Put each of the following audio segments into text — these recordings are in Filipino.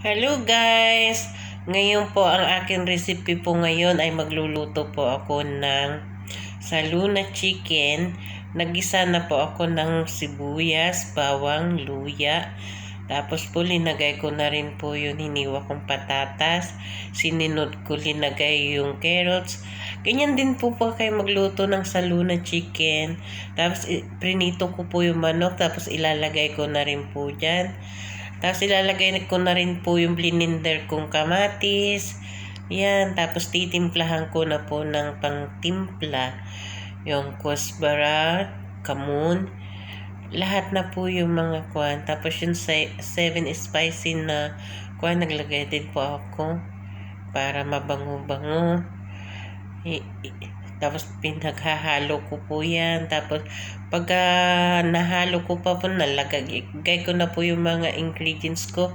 Hello guys! Ngayon po ang aking recipe po ngayon ay magluluto po ako ng saluna chicken. Nagisa na po ako ng sibuyas, bawang, luya. Tapos po linagay ko na rin po yung hiniwa kong patatas. Sininod ko linagay yung carrots. Ganyan din po kayo magluto ng saluna chicken. Tapos prinito ko po yung manok. Tapos ilalagay ko na rin po dyan. Tapos ilalagay ko na rin po yung blininder kong kamatis. Yan. Tapos titimplahan ko na po ng pangtimpla. Yung kusbara, kamun. Lahat na po yung mga kwan. Tapos yung 7 spicy na kwan. Naglagay din po ako. Para mabango-bango. Tapos pinaghahalo ko po yan. Tapos pagka nahalo ko pa po, nalagay ko na po yung mga ingredients ko.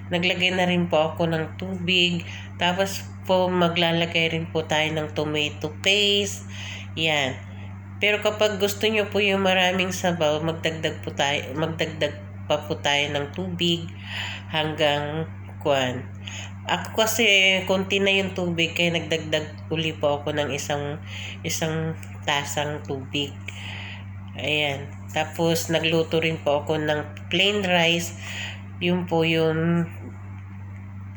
Naglagay na rin po ako ng tubig. Tapos po maglalagay rin po tayo ng tomato paste. Yan. Pero kapag gusto nyo po yung maraming sabaw, magdagdag pa po tayo ng tubig hanggang kwan. Ako kasi konti na yung tubig kaya nagdagdag uli po ako ng isang tasang tubig. Ayan. Tapos nagluto rin po ako ng plain rice. Yun po yung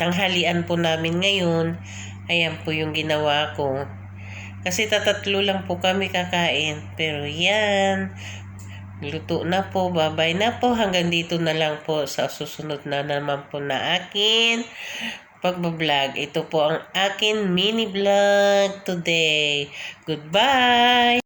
tanghalian po namin ngayon. Ayan po yung ginawa ko. Kasi tatatlo lang po kami kakain. Pero yan. Luto na po. Bye-bye na po. Hanggang dito na lang po sa susunod na naman po na akin pagbablog. Ito po ang akin mini vlog today. Goodbye!